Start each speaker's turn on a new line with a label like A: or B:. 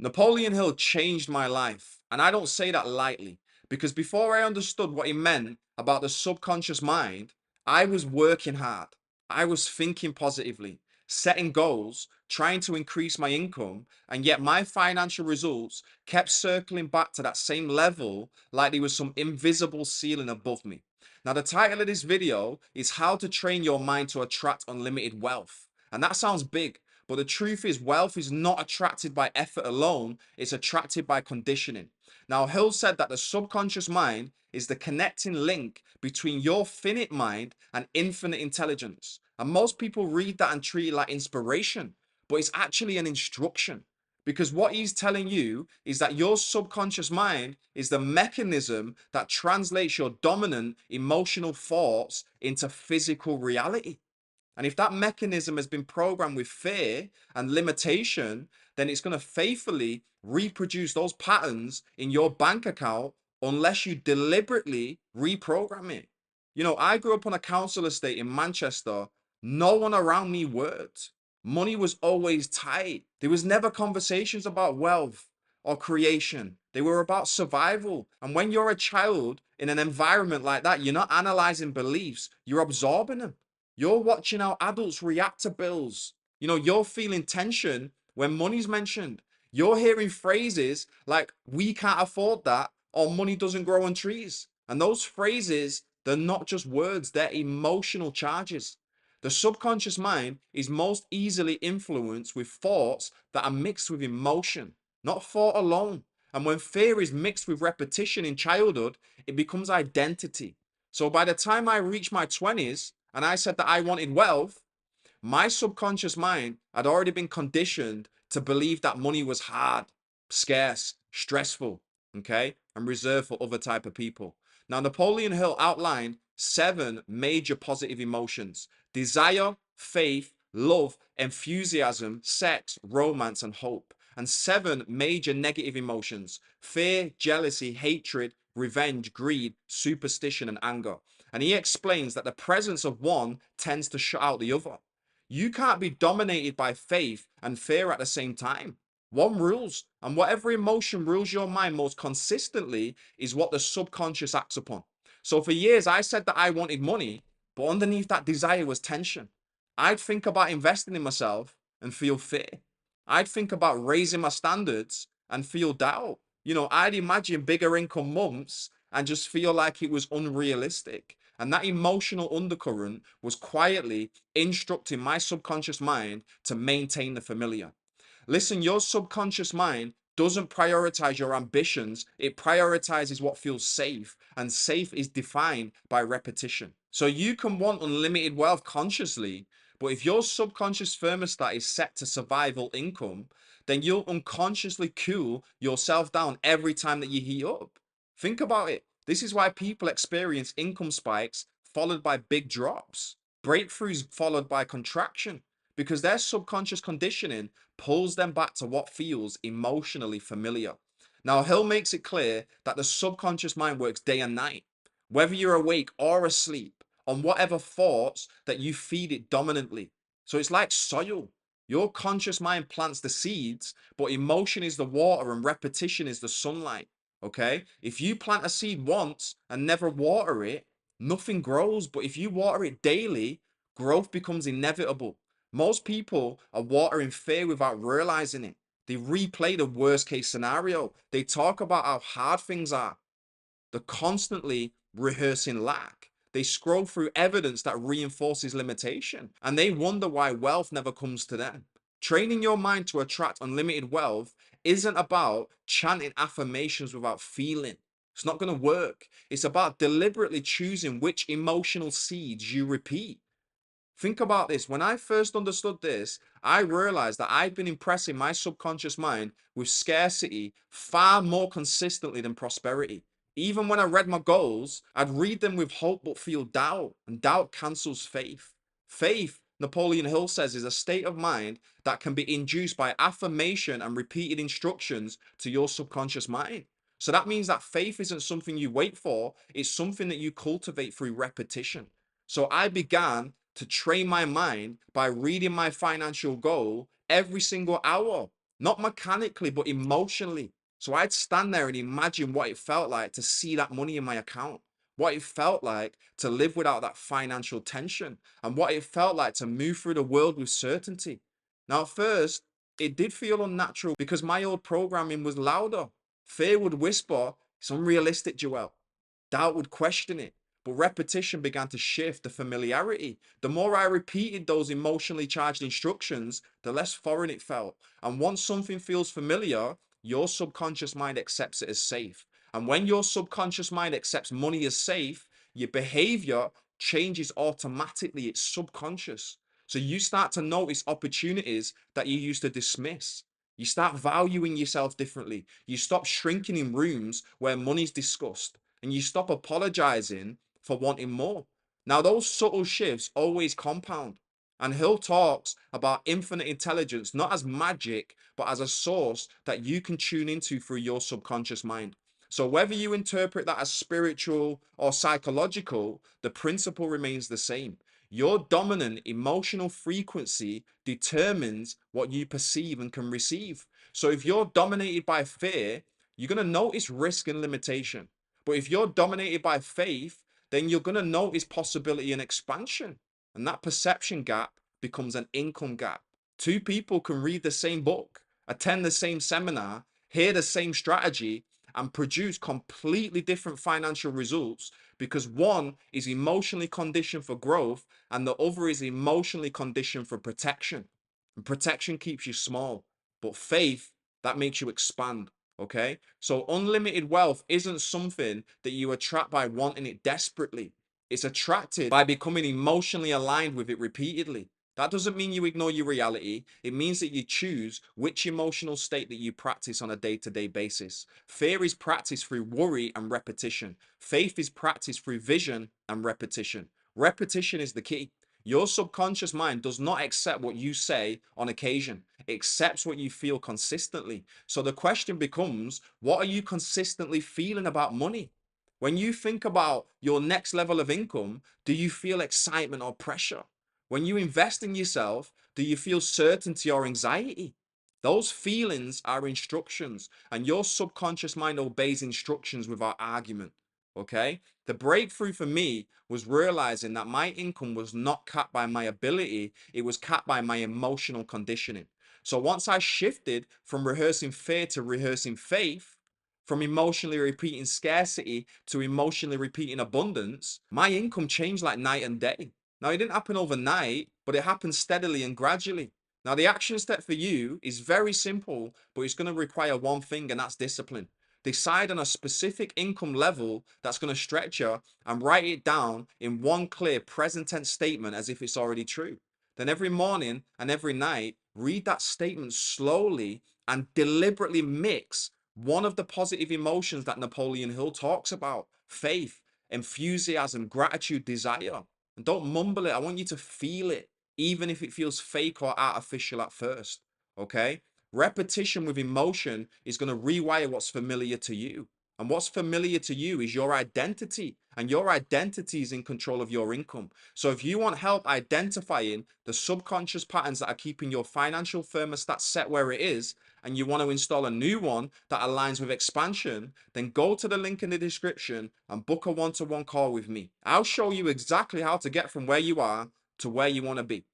A: Napoleon Hill changed my life. And I don't say that lightly because before I understood what he meant about the subconscious mind, I was working hard. I was thinking positively, setting goals, trying to increase my income, and yet my financial results kept circling back to that same level like there was some invisible ceiling above me. Now, the title of this video is How to Train Your Mind to Attract Unlimited Wealth. And that sounds big, but the truth is, wealth is not attracted by effort alone, it's attracted by conditioning. Now, Hill said that the subconscious mind is the connecting link between your finite mind and infinite intelligence. And most people read that and treat it like inspiration, but it's actually an instruction. Because what he's telling you is that your subconscious mind is the mechanism that translates your dominant emotional thoughts into physical reality. And if that mechanism has been programmed with fear and limitation, then it's going to faithfully reproduce those patterns in your bank account unless you deliberately reprogram it. You know, I grew up on a council estate in Manchester. No one around me worked. Money was always tight. There was never conversations about wealth or creation. They were about survival. And when you're a child in an environment like that, you're not analyzing beliefs, you're absorbing them. You're watching how adults react to bills. You know, you're feeling tension when money's mentioned. You're hearing phrases like, we can't afford that, or money doesn't grow on trees. And those phrases, they're not just words, they're emotional charges. The subconscious mind is most easily influenced with thoughts that are mixed with emotion, not thought alone. And when fear is mixed with repetition in childhood, it becomes identity. So by the time I reached my 20s and I said that I wanted wealth, my subconscious mind had already been conditioned to believe that money was hard, scarce, stressful, okay, and reserved for other type of people. Now, Napoleon Hill outlined 7 major positive emotions: desire, faith, love, enthusiasm, sex, romance, and hope. And 7 major negative emotions: fear, jealousy, hatred, revenge, greed, superstition, and anger. And he explains that the presence of one tends to shut out the other. You can't be dominated by faith and fear at the same time. One rules, and whatever emotion rules your mind most consistently is what the subconscious acts upon. So for years, I said that I wanted money, but underneath that desire was tension. I'd think about investing in myself and feel fear. I'd think about raising my standards and feel doubt. You know, I'd imagine bigger income months and just feel like it was unrealistic. And that emotional undercurrent was quietly instructing my subconscious mind to maintain the familiar. Listen, your subconscious mind doesn't prioritize your ambitions, it prioritizes what feels safe, and safe is defined by repetition. So you can want unlimited wealth consciously, but if your subconscious thermostat is set to survival income, then you'll unconsciously cool yourself down every time that you heat up. Think about it. This is why people experience income spikes followed by big drops, breakthroughs followed by contraction, because their subconscious conditioning pulls them back to what feels emotionally familiar. Now, Hill makes it clear that the subconscious mind works day and night, whether you're awake or asleep, on whatever thoughts that you feed it dominantly. So it's like soil. Your conscious mind plants the seeds, but emotion is the water and repetition is the sunlight. Okay? If you plant a seed once and never water it, nothing grows. But if you water it daily, growth becomes inevitable. Most people are watering fear without realizing it. They replay the worst case scenario. They talk about how hard things are. They're constantly rehearsing lack. They scroll through evidence that reinforces limitation, and they wonder why wealth never comes to them. Training your mind to attract unlimited wealth isn't about chanting affirmations without feeling. It's not going to work. It's about deliberately choosing which emotional seeds you repeat. Think about this. When I first understood this, I realized that I'd been impressing my subconscious mind with scarcity far more consistently than prosperity. Even when I read my goals, I'd read them with hope but feel doubt, and doubt cancels faith. Faith, Napoleon Hill says, is a state of mind that can be induced by affirmation and repeated instructions to your subconscious mind. So that means that faith isn't something you wait for, it's something that you cultivate through repetition. So I began to train my mind by reading my financial goal every single hour. not mechanically, but emotionally. So I'd stand there and imagine what it felt like to see that money in my account, what it felt like to live without that financial tension, and what it felt like to move through the world with certainty. Now, at first, it did feel unnatural because my old programming was louder. Fear would whisper, "It's unrealistic, Joel." Doubt would question it. But repetition began to shift the familiarity. The more I repeated those emotionally charged instructions, the less foreign it felt. And once something feels familiar, your subconscious mind accepts it as safe. And when your subconscious mind accepts money as safe, your behavior changes automatically. It's subconscious. So you start to notice opportunities that you used to dismiss. You start valuing yourself differently. You stop shrinking in rooms where money's discussed, and you stop apologizing for wanting more. Now, those subtle shifts always compound. And Hill talks about infinite intelligence not as magic, but as a source that you can tune into through your subconscious mind. So, whether you interpret that as spiritual or psychological, the principle remains the same. Your dominant emotional frequency determines what you perceive and can receive. So, if you're dominated by fear, you're going to notice risk and limitation. But if you're dominated by faith, then you're going to notice possibility and expansion. And that perception gap becomes an income gap. Two people can read the same book, attend the same seminar, hear the same strategy, and produce completely different financial results because one is emotionally conditioned for growth and the other is emotionally conditioned for protection. And protection keeps you small, but faith, that makes you expand. Okay. So unlimited wealth isn't something that you attract by wanting it desperately. It's attracted by becoming emotionally aligned with it repeatedly. That doesn't mean you ignore your reality. It means that you choose which emotional state that you practice on a day-to-day basis. Fear is practiced through worry and repetition. Faith is practiced through vision and repetition. Repetition is the key. Your subconscious mind does not accept what you say on occasion. It accepts what you feel consistently. So the question becomes, what are you consistently feeling about money? When you think about your next level of income, do you feel excitement or pressure? When you invest in yourself, do you feel certainty or anxiety? Those feelings are instructions, and your subconscious mind obeys instructions without argument. Okay? The breakthrough for me was realizing that my income was not capped by my ability, it was capped by my emotional conditioning. So once I shifted from rehearsing fear to rehearsing faith, from emotionally repeating scarcity to emotionally repeating abundance, my income changed like night and day. Now, it didn't happen overnight, but it happened steadily and gradually. Now, the action step for you is very simple, but it's going to require one thing, and that's discipline. Decide on a specific income level that's going to stretch you and write it down in one clear present tense statement as if it's already true. Then every morning and every night, read that statement slowly and deliberately mix one of the positive emotions that Napoleon Hill talks about: faith, enthusiasm, gratitude, desire. And don't mumble it. I want you to feel it, even if it feels fake or artificial at first. Okay? Repetition with emotion is going to rewire what's familiar to you. And what's familiar to you is your identity. And your identity is in control of your income. So if you want help identifying the subconscious patterns that are keeping your financial thermostat set where it is, and you want to install a new one that aligns with expansion, then go to the link in the description and book a one-to-one call with me. I'll show you exactly how to get from where you are to where you want to be.